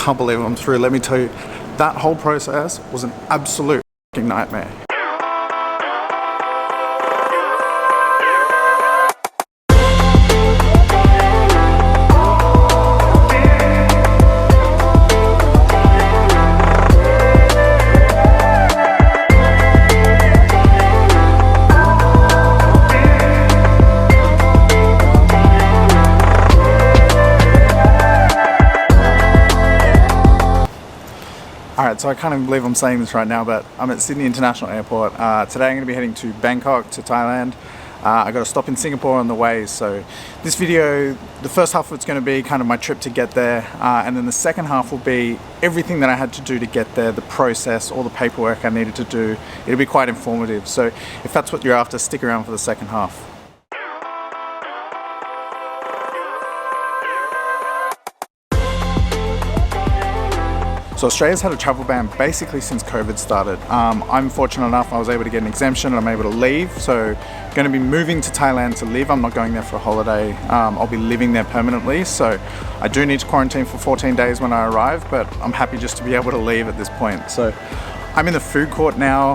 can't believe I'm through. Let me tell you, that whole process was an absolute fucking nightmare. Alright, so I can't even believe I'm saying this right now, but I'm at Sydney International Airport. Today I'm going to be heading to Bangkok, to Thailand. I got to stop in Singapore on the way, so this video, the first half of it's going to be kind of my trip to get there, and then the second half will be everything that I had to do to get there, the process, all the paperwork I needed to do. It'll be quite informative, so if that's what you're after, stick around for the second half. So Australia's had a travel ban basically since COVID started. I'm fortunate enough I was able to get an exemption and I'm able to leave. So going to be moving to Thailand to live. I'm not going there for a holiday. I'll be living there permanently. So I do need to quarantine for 14 days when I arrive, but I'm happy just to be able to leave at this point. So I'm in the food court now,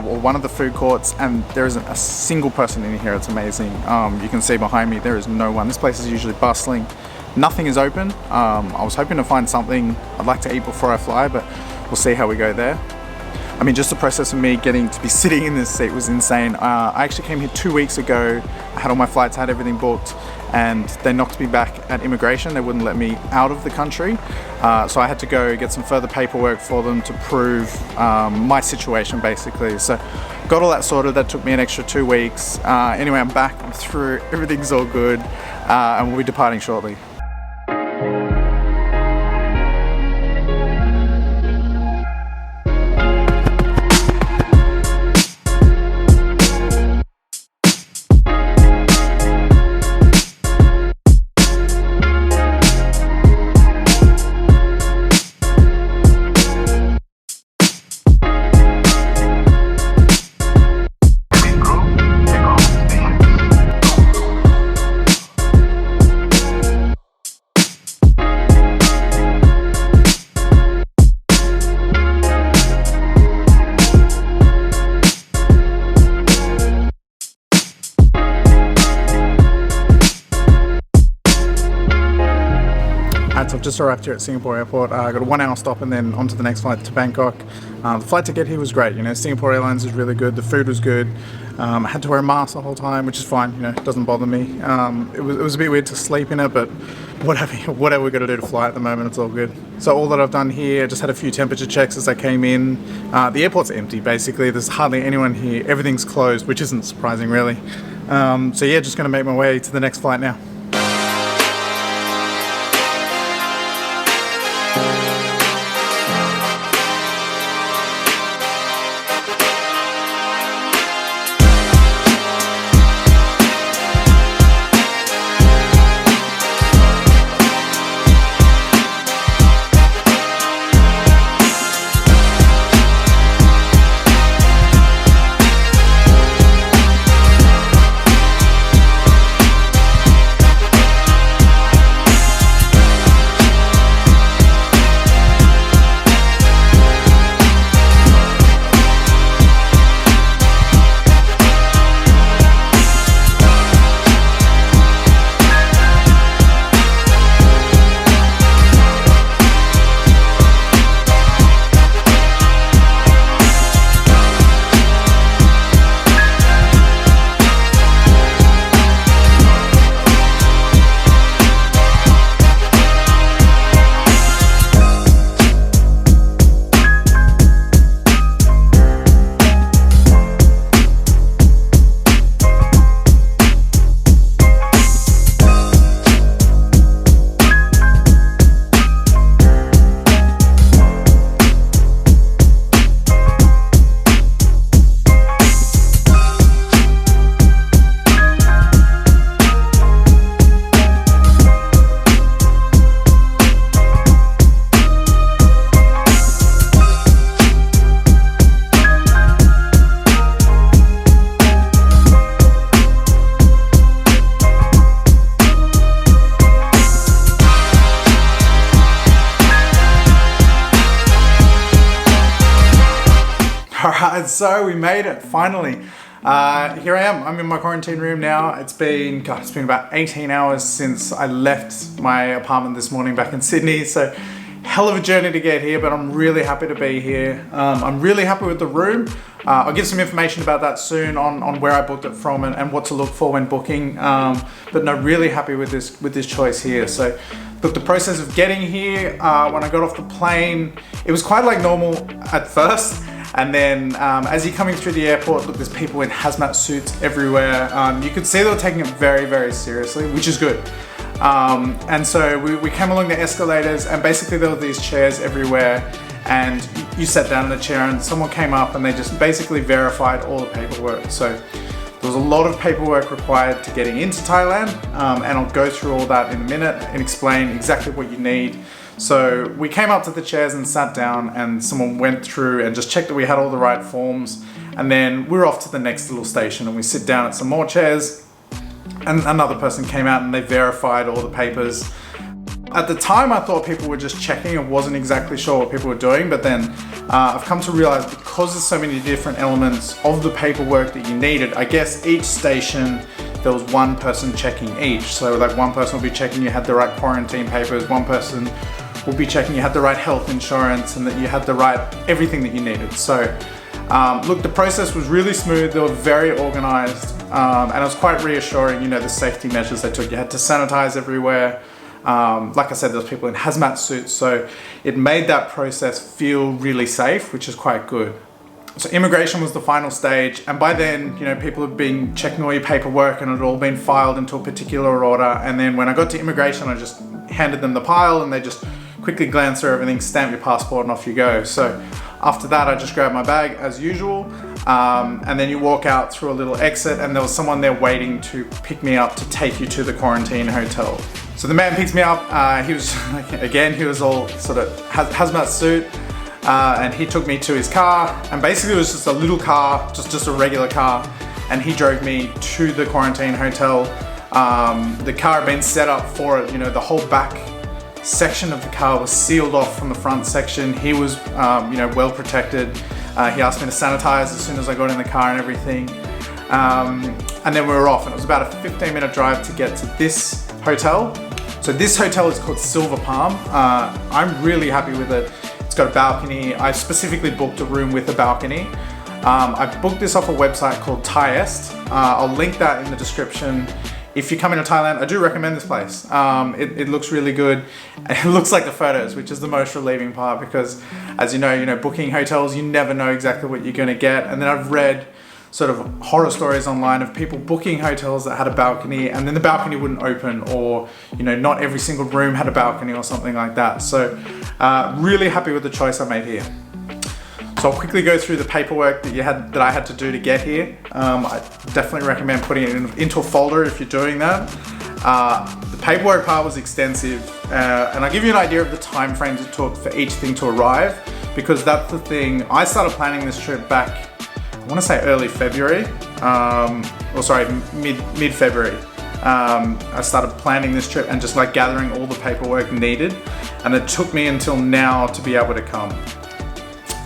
or one of the food courts, and there isn't a single person in here. It's amazing. You can see behind me, there is no one. This place is usually bustling. Nothing is open. I was hoping to find something I'd like to eat before I fly, but we'll see how we go there. I mean, just the process of me getting to be sitting in this seat was insane. I actually came here 2 weeks ago. I had all my flights, I had everything booked, and they knocked me back at immigration. They wouldn't let me out of the country. So I had to go get some further paperwork for them to prove my situation, basically. So got all that sorted. That took me an extra 2 weeks. Anyway, I'm back, I'm through, everything's all good, and we'll be departing shortly. So I've just arrived here at Singapore Airport. I got a 1 hour stop and then onto the next flight to Bangkok. The flight ticket here was great. You know, Singapore Airlines is really good. The food was good. I had to wear a mask the whole time, which is fine. You know, it doesn't bother me. It was a bit weird to sleep in it, but whatever we got to do to fly at the moment, it's all good. So all that I've done here, just had a few temperature checks as I came in. The airport's empty, basically. There's hardly anyone here. Everything's closed, which isn't surprising, really. So yeah, just going to make my way to the next flight now. Alright, so we made it, finally. Here I am, I'm in my quarantine room now. It's been about 18 hours since I left my apartment this morning back in Sydney, so hell of a journey to get here, but I'm really happy to be here. I'm really happy with the room. I'll give some information about that soon on where I booked it from and what to look for when booking. But no, really happy with this choice here. So look, the process of getting here, when I got off the plane, it was quite like normal at first. And then as you're coming through the airport, look, there's people in hazmat suits everywhere. You could see they were taking it very, very seriously, which is good. And so we came along the escalators, and basically there were these chairs everywhere, and you sat down in a chair and someone came up and they just basically verified all the paperwork. So there was a lot of paperwork required to getting into Thailand, and I'll go through all that in a minute and explain exactly what you need. So we came up to the chairs and sat down, and someone went through and just checked that we had all the right forms, and then we're off to the next little station and we sit down at some more chairs, and another person came out and they verified all the papers. At the time I thought people were just checking and wasn't exactly sure what people were doing, but then I've come to realize, because there's so many different elements of the paperwork that you needed, I guess each station there was one person checking each. So like one person will be checking you had the right quarantine papers, one person will be checking you had the right health insurance and that you had the right everything that you needed. So look, the process was really smooth, they were very organized, and it was quite reassuring, you know, the safety measures they took. You had to sanitize everywhere. Like I said, there was people in hazmat suits, so it made that process feel really safe, which is quite good. So immigration was the final stage, and by then, you know, people had been checking all your paperwork and it had all been filed into a particular order. And then when I got to immigration, I just handed them the pile and they just quickly glance through everything, stamp your passport, and off you go. So after that, I just grabbed my bag as usual, and then you walk out through a little exit, and there was someone there waiting to pick me up to take you to the quarantine hotel. So the man picks me up, he was, again, he was all sort of hazmat suit, and he took me to his car, and basically it was just a little car, just a regular car, and he drove me to the quarantine hotel. The car had been set up for it, you know, the whole back section of the car was sealed off from the front section. He was, you know, well protected. He asked me to sanitize as soon as I got in the car and everything. And then we were off, and it was about a 15-minute drive to get to this hotel. So this hotel is called Silver Palm. I'm really happy with it. It's got a balcony. I specifically booked a room with a balcony. I booked this off a website called THAIest. I'll link that in the description. If you're coming to Thailand, I do recommend this place. It looks really good. It looks like the photos, which is the most relieving part, because as you know, booking hotels, you never know exactly what you're gonna get. And then I've read sort of horror stories online of people booking hotels that had a balcony and then the balcony wouldn't open, or, you know, not every single room had a balcony or something like that. So really happy with the choice I made here. So I'll quickly go through the paperwork that I had to do to get here. I definitely recommend putting it into a folder if you're doing that. The paperwork part was extensive, and I'll give you an idea of the time frames it took for each thing to arrive, because that's the thing. I started planning this trip back, I want to say early February, or sorry, mid-February. I started planning this trip and just like gathering all the paperwork needed, and it took me until now to be able to come.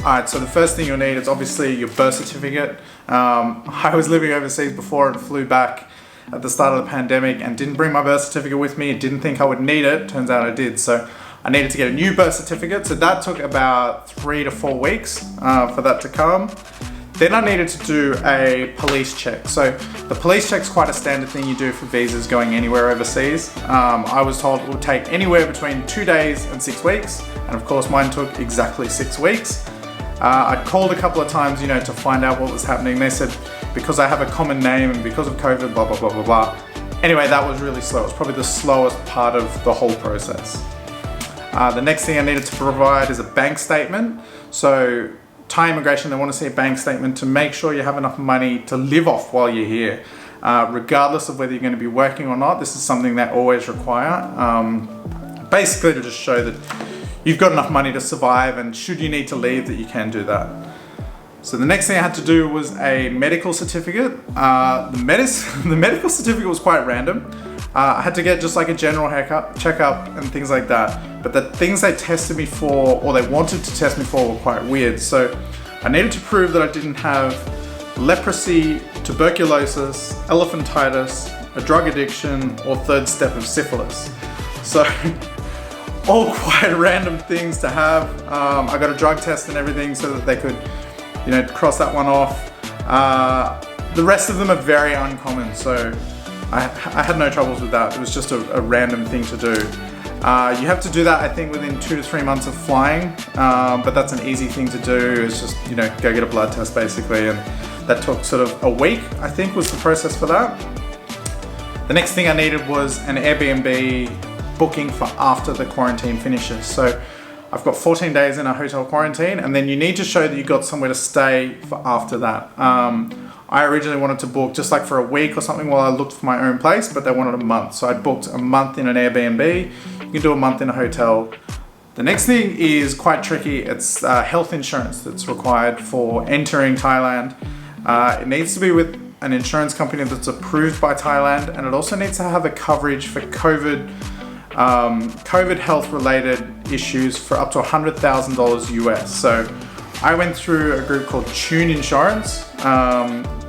Alright, so the first thing you'll need is obviously your birth certificate. I was living overseas before and flew back at the start of the pandemic and didn't bring my birth certificate with me. Didn't think I would need it. Turns out I did. So I needed to get a new birth certificate. So that took about 3 to 4 weeks for that to come. Then I needed to do a police check. So the police check is quite a standard thing you do for visas going anywhere overseas. I was told it would take anywhere between 2 days and 6 weeks. And of course mine took exactly 6 weeks. I'd called a couple of times, you know, to find out what was happening. They said, because I have a common name and because of COVID, blah, blah, blah, blah, blah. Anyway, that was really slow. It was probably the slowest part of the whole process. The next thing I needed to provide is a bank statement. So Thai immigration, they want to see a bank statement to make sure you have enough money to live off while you're here. Regardless of whether you're going to be working or not, this is something they always require. Basically to just show that you've got enough money to survive, and should you need to leave, that you can do that. So the next thing I had to do was a medical certificate. The medical certificate was quite random. I had to get just like a general checkup and things like that. But the things they tested me for, or they wanted to test me for, were quite weird. So I needed to prove that I didn't have leprosy, tuberculosis, elephantitis, a drug addiction, or third step of syphilis. So all quite random things to have. I got a drug test and everything so that they could, cross that one off. The rest of them are very uncommon, so I had no troubles with that. It was just a random thing to do. You have to do that, I think, within 2 to 3 months of flying, but that's an easy thing to do. It's just, go get a blood test basically, and that took sort of a week, I think, was the process for that. The next thing I needed was an Airbnb booking for after the quarantine finishes. So I've got 14 days in a hotel quarantine, and then you need to show that you got somewhere to stay for after that. I originally wanted to book just like for a week or something while I looked for my own place, but they wanted a month. So I booked a month in an Airbnb. You can do a month in a hotel. The next thing is quite tricky. It's health insurance that's required for entering Thailand. It needs to be with an insurance company that's approved by Thailand, and it also needs to have a coverage for COVID health related issues for up to $100,000 US. So I went through a group called Tune Insurance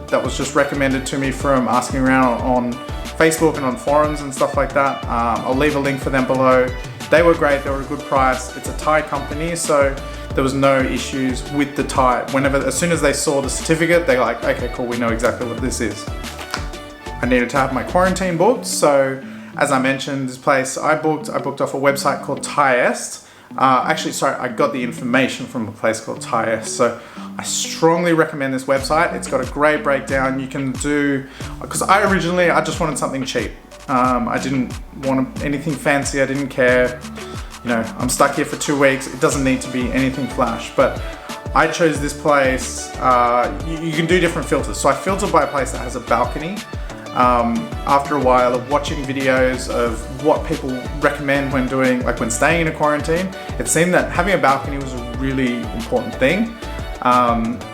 that was just recommended to me from asking around on Facebook and on forums and stuff like that. I'll leave a link for them below. They were great, they were a good price. It's a Thai company, so there was no issues with the Thai. As soon as they saw the certificate, they're like, okay, cool, we know exactly what this is. I needed to have my quarantine booked, so as I mentioned, this place I booked off a website called THAIest. I got the information from a place called THAIest. So I strongly recommend this website. It's got a great breakdown. You can do, because I just wanted something cheap. I didn't want anything fancy. I didn't care. I'm stuck here for 2 weeks. It doesn't need to be anything flash, but I chose this place. You can do different filters. So I filtered by a place that has a balcony. After a while of watching videos of what people recommend when staying in a quarantine, it seemed that having a balcony was a really important thing.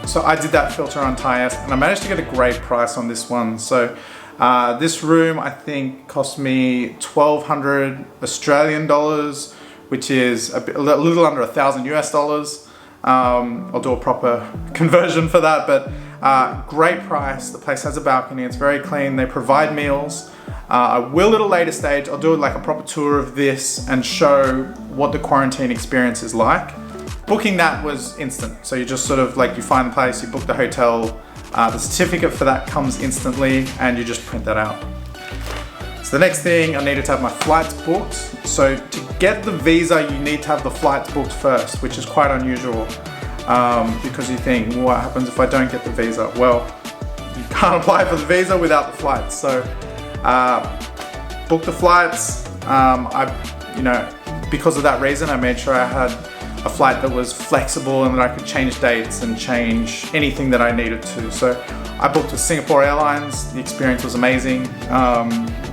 So I did that filter on THAIest, and I managed to get a great price on this one. So this room, I think, cost me 1,200 Australian dollars, which is a little under $1,000 US. I'll do a proper conversion for that, but great price. The place has a balcony. It's very clean. They provide meals. I will at a later stage, I'll do like a proper tour of this and show what the quarantine experience is like. Booking that was instant. So you just sort of you find the place, you book the hotel, the certificate for that comes instantly, and you just print that out. So the next thing, I needed to have my flights booked. So to get the visa, you need to have the flights booked first, which is quite unusual. Because you think, what happens if I don't get the visa? Well, you can't apply for the visa without the flights. So book the flights. Because of that reason, I made sure I had a flight that was flexible and that I could change dates and change anything that I needed to. So I booked with Singapore Airlines. The experience was amazing.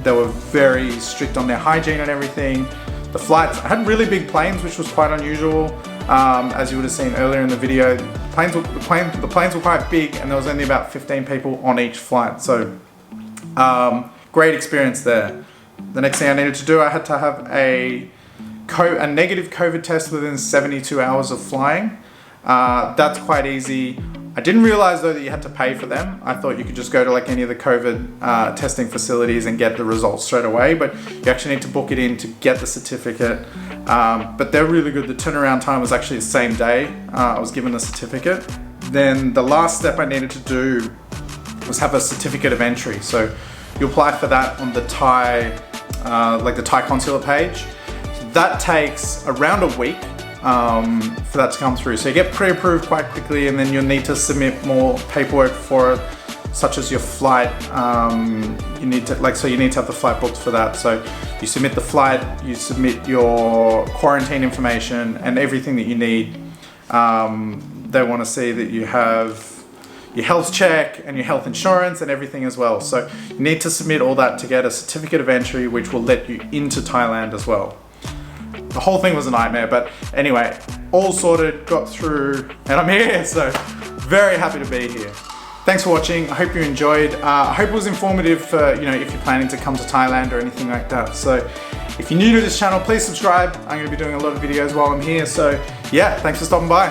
They were very strict on their hygiene and everything. The flights, I had really big planes, which was quite unusual. As you would have seen earlier in the video, the planes were quite big, and there was only about 15 people on each flight. So great experience there. The next thing I needed to do, I had to have a negative COVID test within 72 hours of flying. That's quite easy. I didn't realize though that you had to pay for them. I thought you could just go to any of the COVID testing facilities and get the results straight away, but you actually need to book it in to get the certificate. But they're really good. The turnaround time was actually the same day I was given the certificate. Then the last step I needed to do was have a certificate of entry. So you apply for that on the Thai, the Thai consulate page. So that takes around a week for that to come through. So you get pre-approved quite quickly, and then you'll need to submit more paperwork for it, such as your flight. You need to have the flight booked for that. So you submit the flight, you submit your quarantine information and everything that you need. They want to see that you have your health check and your health insurance and everything as well. So you need to submit all that to get a certificate of entry, which will let you into Thailand as well. The whole thing was a nightmare, but anyway, all sorted, got through, and I'm here, so very happy to be here. Thanks for watching. I hope you enjoyed. I hope it was informative for, if you're planning to come to Thailand or anything like that. So if you're new to this channel, please subscribe. I'm going to be doing a lot of videos while I'm here. So yeah, thanks for stopping by.